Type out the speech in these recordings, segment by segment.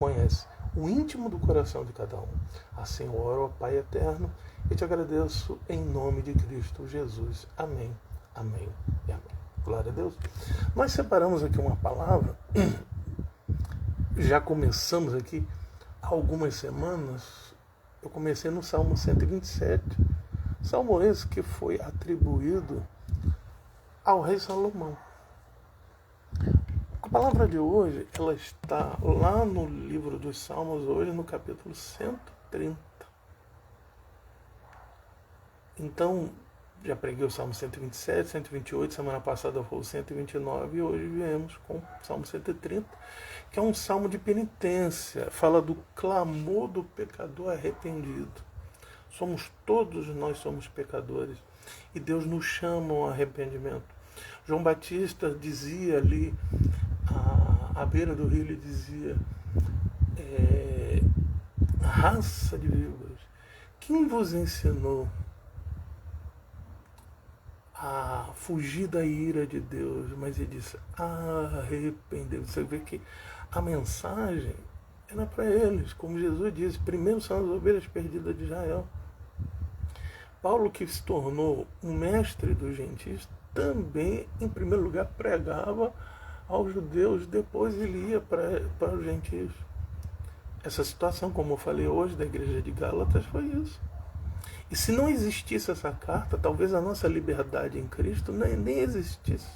conhece o íntimo do coração de cada um. Assim eu oro ao Pai eterno e te agradeço em nome de Cristo Jesus. Amém, amém e amém. Glória a Deus. Nós separamos aqui uma palavra, já começamos aqui há algumas semanas. Eu comecei no Salmo 127, salmo esse que foi atribuído ao rei Salomão. A palavra de hoje, ela está lá no livro dos Salmos, hoje no capítulo 130. Então, já preguei o Salmo 127, 128, semana passada foi o 129 e hoje viemos com o Salmo 130, que é um salmo de penitência, fala do clamor do pecador arrependido. Todos nós somos pecadores e Deus nos chama ao arrependimento. João Batista dizia ali, à beira do rio, ele dizia: raça de víboras, quem vos ensinou a fugir da ira de Deus? Mas ele disse: arrependeu. Você vê que a mensagem era para eles, como Jesus disse: primeiro são as ovelhas perdidas de Israel. Paulo, que se tornou um mestre dos gentios, também, em primeiro lugar, pregava aos judeus, depois ele ia para os gentios. Essa situação, como eu falei hoje, da igreja de Gálatas, foi isso. E se não existisse essa carta, talvez a nossa liberdade em Cristo nem existisse.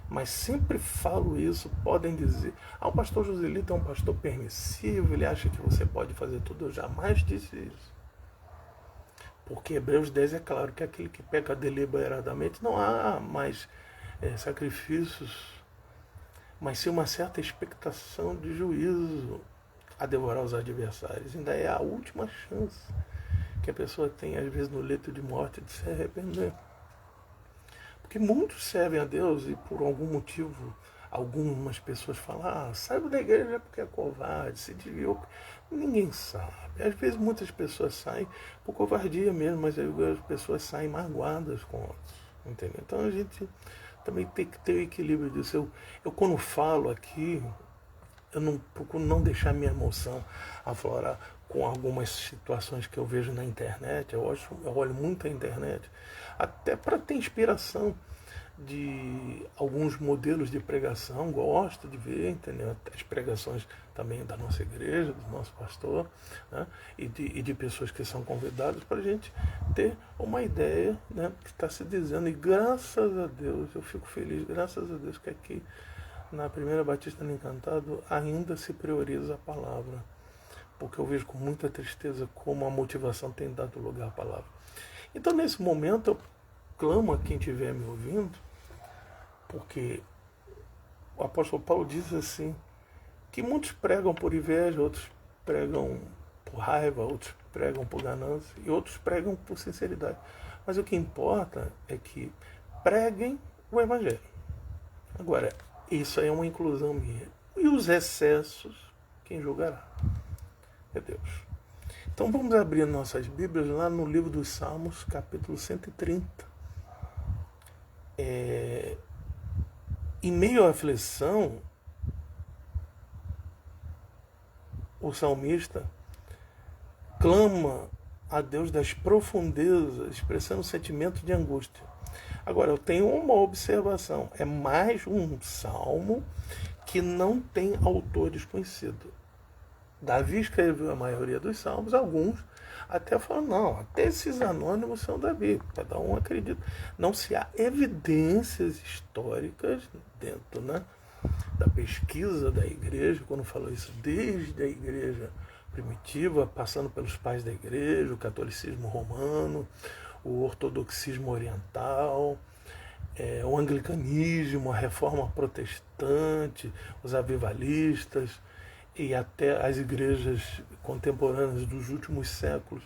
Mas sempre falo isso, podem dizer: o pastor Joselito é um pastor permissivo, ele acha que você pode fazer tudo. Eu jamais disse isso. Porque Hebreus 10 é claro que aquele que peca deliberadamente não há mais sacrifícios, mas sim uma certa expectação de juízo a devorar os adversários. Ainda é a última chance que a pessoa tem, às vezes, no leito de morte, de se arrepender. Porque muitos servem a Deus e, por algum motivo, algumas pessoas falam: saiu da igreja porque é covarde, se desviou. Ninguém sabe. Às vezes muitas pessoas saem por covardia mesmo, mas as pessoas saem magoadas com outros. Entendeu? Então a gente também tem que ter o equilíbrio disso. Eu quando falo aqui, eu não procuro não deixar minha emoção aflorar com algumas situações que eu vejo na internet. Eu olho muito a internet, até para ter inspiração de alguns modelos de pregação. Gosto de ver, entendeu? As pregações também da nossa igreja, do nosso pastor, né? e de pessoas que são convidadas, para a gente ter uma ideia, né, que está se dizendo. E graças a Deus, eu fico feliz, graças a Deus, que aqui na Primeira Batista no Encantado ainda se prioriza a palavra, porque eu vejo com muita tristeza como a motivação tem dado lugar à palavra. Então, nesse momento, eu clamo a quem estiver me ouvindo, porque o apóstolo Paulo diz assim, que muitos pregam por inveja, outros pregam por raiva, outros pregam por ganância e outros pregam por sinceridade. Mas o que importa é que preguem o evangelho. Agora, isso aí é uma inclusão minha. E os excessos, quem julgará? É Deus. Então vamos abrir nossas Bíblias lá no livro dos Salmos, capítulo 130. Em meio à aflição, o salmista clama a Deus das profundezas, expressando um sentimento de angústia. Agora, eu tenho uma observação: é mais um salmo que não tem autor desconhecido. Davi escreveu a maioria dos salmos, alguns até falam: não, até esses anônimos são Davi, cada um acredita. Não se há evidências históricas dentro, né, da pesquisa da igreja, quando falou isso, desde a igreja primitiva, passando pelos pais da igreja, o catolicismo romano, o ortodoxismo oriental, o anglicanismo, a reforma protestante, os avivalistas e até as igrejas contemporâneas dos últimos séculos.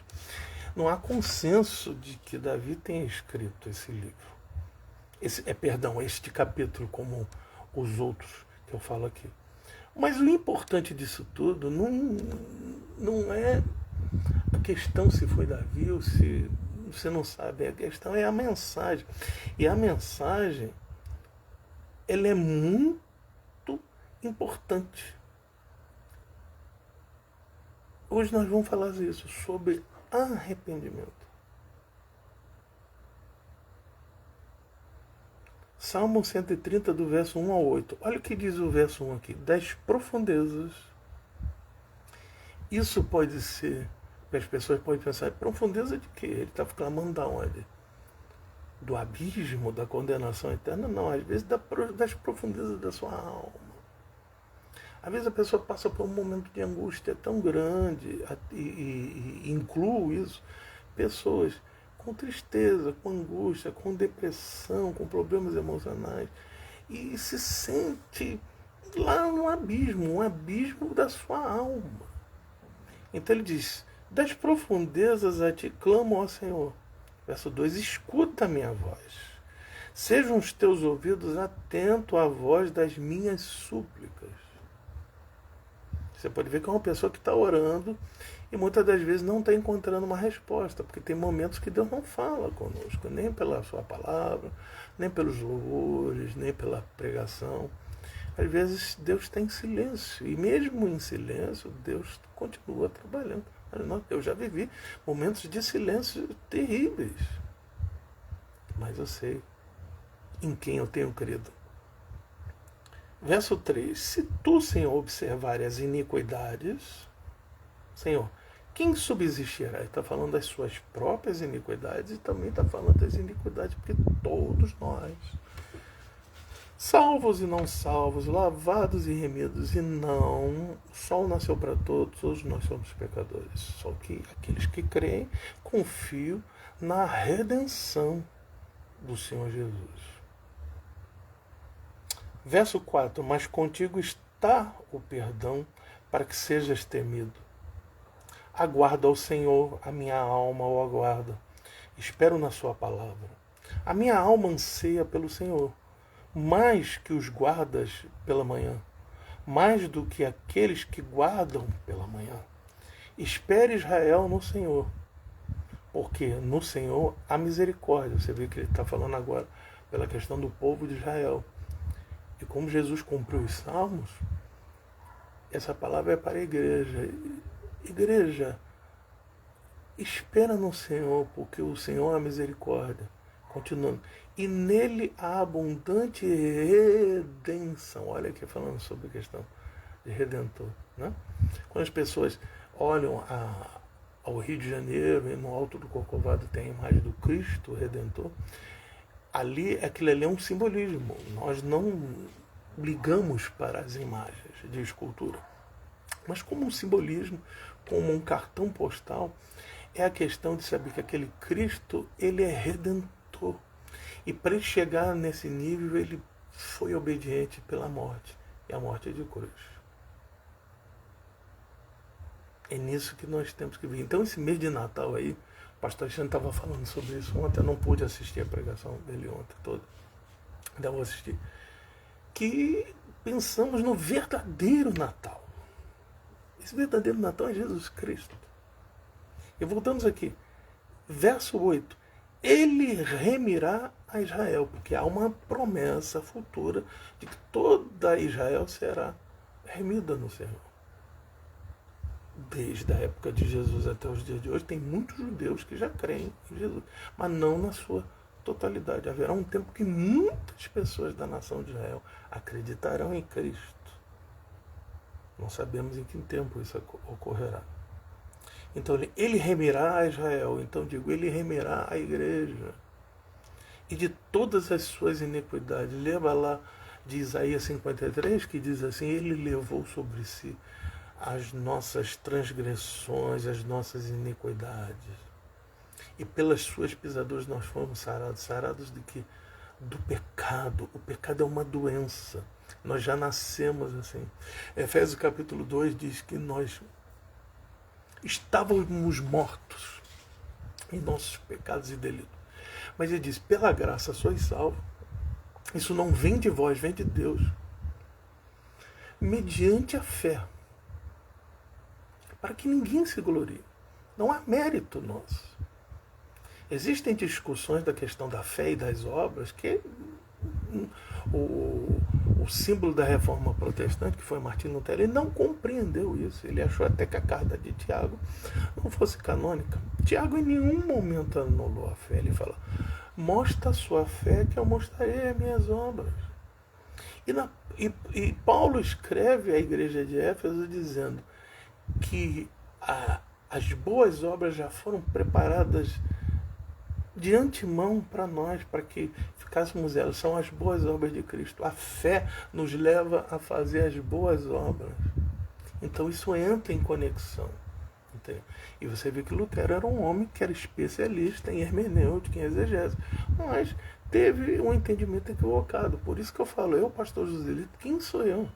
Não há consenso de que Davi tenha escrito esse livro. Este capítulo, como os outros que eu falo aqui. Mas o importante disso tudo não é a questão se foi Davi ou se você não sabe. A questão é a mensagem. E a mensagem, ela é muito importante. Hoje nós vamos falar isso, sobre arrependimento. Salmo 130, do verso 1 ao 8. Olha o que diz o verso 1 aqui. Das profundezas. Isso pode ser, as pessoas podem pensar, profundeza de quê? Ele está clamando da onde? Do abismo, da condenação eterna? Não, às vezes das profundezas da sua alma. Às vezes a pessoa passa por um momento de angústia tão grande, e incluo isso, pessoas com tristeza, com angústia, com depressão, com problemas emocionais, e se sente lá no abismo, um abismo da sua alma. Então ele diz, das profundezas a ti clamo, ó Senhor. Verso 2, escuta a minha voz. Sejam os teus ouvidos atentos à voz das minhas súplicas. Você pode ver que é uma pessoa que está orando e muitas das vezes não está encontrando uma resposta, porque tem momentos que Deus não fala conosco, nem pela sua palavra, nem pelos louvores, nem pela pregação. Às vezes Deus está em silêncio, e mesmo em silêncio, Deus continua trabalhando. Eu já vivi momentos de silêncio terríveis, mas eu sei em quem eu tenho crido. Verso 3. Se tu, Senhor, observares as iniquidades, Senhor, quem subsistirá? Ele está falando das suas próprias iniquidades e também está falando das iniquidades, porque todos nós, salvos e não salvos, lavados e remidos, e não, o sol nasceu para todos nós somos pecadores. Só que aqueles que creem confiam na redenção do Senhor Jesus. Verso 4. Mas contigo está o perdão, para que sejas temido. Aguarda ao Senhor, a minha alma o aguarda. Espero na sua palavra. A minha alma anseia pelo Senhor, mais que os guardas pela manhã, mais do que aqueles que guardam pela manhã. Espere Israel no Senhor, porque no Senhor há misericórdia. Você vê que ele está falando agora pela questão do povo de Israel. E como Jesus cumpriu os salmos, essa palavra é para a igreja. Igreja, espera no Senhor, porque o Senhor é misericórdia. Continuando. E nele há abundante redenção. Olha aqui falando sobre a questão de redentor. Né? Quando as pessoas olham ao Rio de Janeiro e no Alto do Corcovado tem a imagem do Cristo Redentor, aquilo ali é um simbolismo. Nós não ligamos para as imagens de escultura, mas como um simbolismo, como um cartão postal, é a questão de saber que aquele Cristo, ele é redentor. E para ele chegar nesse nível, ele foi obediente pela morte, e a morte é de cruz. É nisso que nós temos que ver. Então esse mês de Natal aí, o pastor Alexandre estava falando sobre isso ontem, eu não pude assistir a pregação dele ontem toda, ainda vou assistir, que pensamos no verdadeiro Natal. Esse verdadeiro Natal é Jesus Cristo. E voltamos aqui, verso 8. Ele remirá a Israel, porque há uma promessa futura de que toda Israel será remida no Senhor. Desde a época de Jesus até os dias de hoje, tem muitos judeus que já creem em Jesus, mas não na sua totalidade. Haverá um tempo que muitas pessoas da nação de Israel acreditarão em Cristo. Não sabemos em que tempo isso ocorrerá. Então ele remirá a Israel, então digo, ele remirá a igreja. E de todas as suas iniquidades, lembra lá de Isaías 53, que diz assim, ele levou sobre si as nossas transgressões, as nossas iniquidades. E pelas suas pisaduras nós fomos sarados. Sarados de quê? Do pecado. O pecado é uma doença. Nós já nascemos assim. Efésios capítulo 2 diz que nós estávamos mortos em nossos pecados e delitos. Mas ele diz, pela graça sois salvos. Isso não vem de vós, vem de Deus. Mediante a fé. Para que ninguém se glorie. Não há mérito nosso. Existem discussões da questão da fé e das obras que o símbolo da reforma protestante, que foi Martinho Lutero, ele não compreendeu isso. Ele achou até que a carta de Tiago não fosse canônica. Tiago em nenhum momento anulou a fé. Ele fala, mostra a sua fé que eu mostrarei as minhas obras. E Paulo escreve à igreja de Éfeso dizendo que as boas obras já foram preparadas de antemão para nós, para que ficássemos elas. São as boas obras de Cristo. A fé nos leva a fazer as boas obras. Então isso entra em conexão. Entendeu? E você vê que Lutero era um homem que era especialista em hermenêutica, em exegese, mas teve um entendimento equivocado. Por isso que eu falo, eu, pastor Joselito, quem sou eu?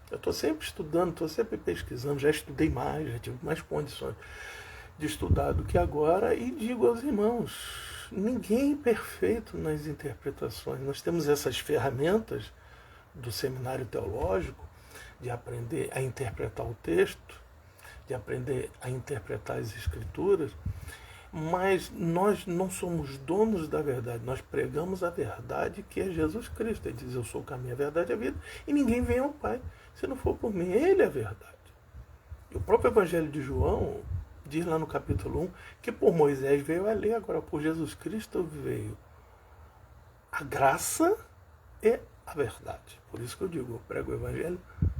Eu estou sempre estudando, estou sempre pesquisando, já estudei mais, já tive mais condições de estudar do que agora, e digo aos irmãos, ninguém é perfeito nas interpretações. Nós temos essas ferramentas do seminário teológico de aprender a interpretar o texto, de aprender a interpretar as escrituras, mas nós não somos donos da verdade. Nós pregamos a verdade, que é Jesus Cristo. Ele diz, eu sou o caminho, a verdade e a vida, e ninguém vem ao Pai se não for por mim. Ele é a verdade. E o próprio Evangelho de João diz lá no capítulo 1 que por Moisés veio a lei, agora por Jesus Cristo veio a graça e a verdade. Por isso que eu digo, eu prego o Evangelho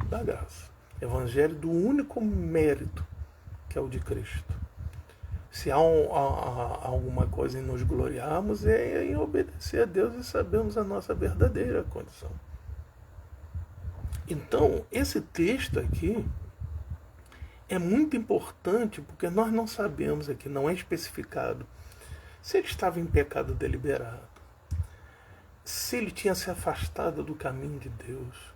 da graça. Evangelho do único mérito, que é o de Cristo. Se há alguma coisa em nos gloriarmos, é em obedecer a Deus e sabermos a nossa verdadeira condição. Então, esse texto aqui é muito importante, porque nós não sabemos aqui, não é especificado, se ele estava em pecado deliberado, se ele tinha se afastado do caminho de Deus,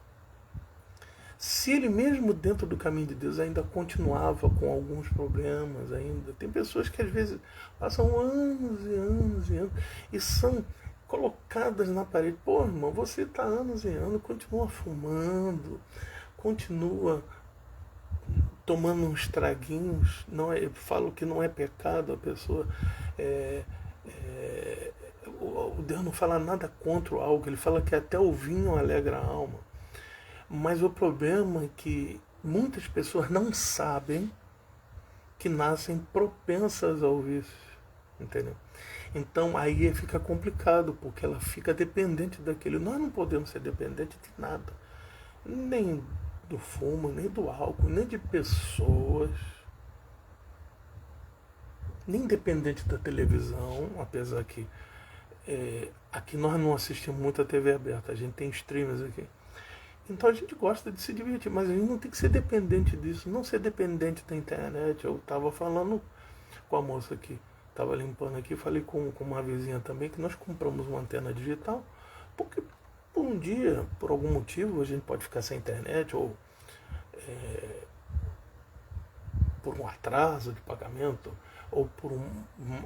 se ele mesmo dentro do caminho de Deus ainda continuava com alguns problemas ainda. Tem pessoas que às vezes passam anos e anos e anos e são colocadas na parede. Pô, irmão, você está anos e anos, continua fumando, continua tomando uns traguinhos. Não é, eu falo que não é pecado a pessoa. Deus não fala nada contra o álcool, ele fala que até o vinho alegra a alma. Mas o problema é que muitas pessoas não sabem que nascem propensas ao vício, entendeu? Então aí fica complicado, porque ela fica dependente daquilo. Nós não podemos ser dependentes de nada, nem do fumo, nem do álcool, nem de pessoas, nem dependente da televisão, apesar que aqui nós não assistimos muito a TV aberta, a gente tem streamers aqui. Então a gente gosta de se divertir, mas a gente não tem que ser dependente disso, não ser dependente da internet. Eu estava falando com a moça que estava limpando aqui, falei com uma vizinha também, que nós compramos uma antena digital, porque por um dia, por algum motivo, a gente pode ficar sem internet, ou por um atraso de pagamento, ou por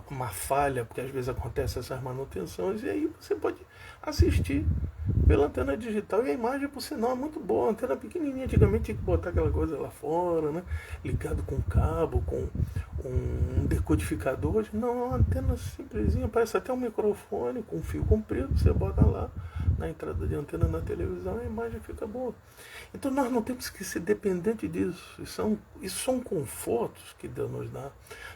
uma falha, porque às vezes acontece essas manutenções, e aí você pode assistir pela antena digital, e a imagem, por sinal, é muito boa. A antena pequenininha, antigamente tinha que botar aquela coisa lá fora, né? Ligado com cabo, com um decodificador. Hoje não, é uma antena simplesinha, parece até um microfone com fio comprido, você bota lá na entrada de antena na televisão e a imagem fica boa. Então nós não temos que ser dependentes disso. Isso são confortos que Deus nos dá.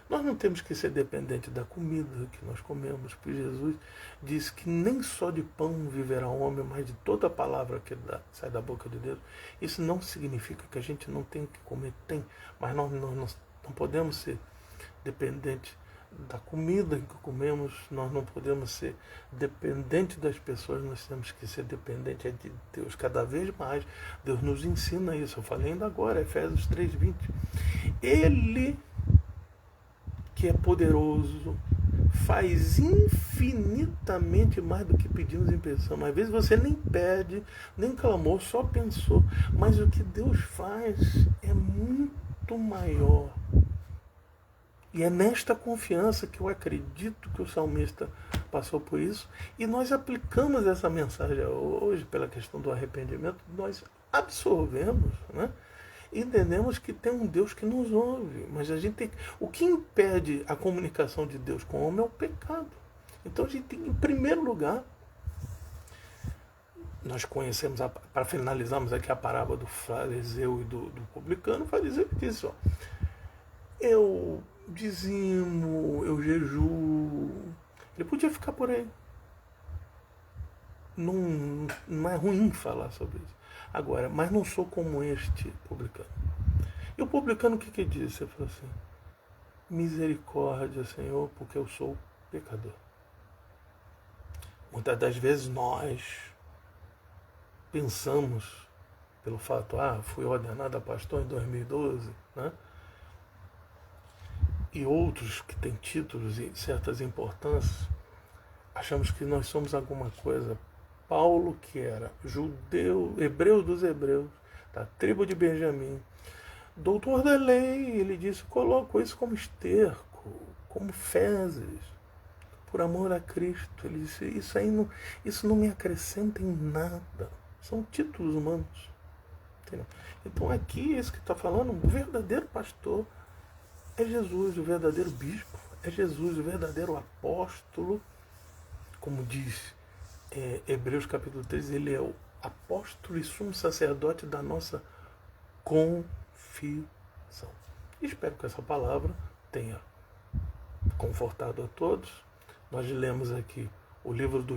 Nós não temos que ser dependentes da comida que nós comemos, porque Jesus disse que nem só de pão viverá o homem, mas de toda a palavra que sai da boca de Deus. Isso não significa que a gente não tem que comer, mas nós não podemos ser dependentes da comida que comemos, nós não podemos ser dependentes das pessoas, nós temos que ser dependentes de Deus. Cada vez mais Deus nos ensina isso. Eu falei ainda agora, Efésios 3:20. Ele, que é poderoso, faz infinitamente mais do que pedimos em pensamos. Às vezes você nem pede, nem clamou, só pensou, mas o que Deus faz é muito maior. E é nesta confiança que eu acredito que o salmista passou por isso. E nós aplicamos essa mensagem hoje, pela questão do arrependimento, nós absorvemos, né? E entendemos que tem um Deus que nos ouve. Mas a gente tem. O que impede a comunicação de Deus com o homem é o pecado. Então a gente tem, em primeiro lugar, nós conhecemos, para finalizarmos aqui a parábola do fariseu e do publicano. O fariseu disse, ó, eu dizimo, eu jejuo. Ele podia ficar por aí. Não é ruim falar sobre isso. Agora, mas não sou como este publicano. E o publicano o que disse? Ele falou assim, misericórdia, Senhor, porque eu sou pecador. Muitas das vezes nós pensamos, pelo fato, fui ordenado a pastor em 2012, né? E outros que têm títulos e certas importâncias, achamos que nós somos alguma coisa. Paulo, que era judeu, hebreu dos hebreus, da tribo de Benjamim, doutor da lei, ele disse, colocou isso como esterco, como fezes, por amor a Cristo. Ele disse, isso não me acrescenta em nada. São títulos humanos. Entendeu? Então aqui, esse que está falando, o verdadeiro pastor é Jesus, o verdadeiro bispo é Jesus, o verdadeiro apóstolo, como diz Hebreus capítulo 3, ele é o apóstolo e sumo sacerdote da nossa confissão. Espero que essa palavra tenha confortado a todos. Nós lemos aqui o livro do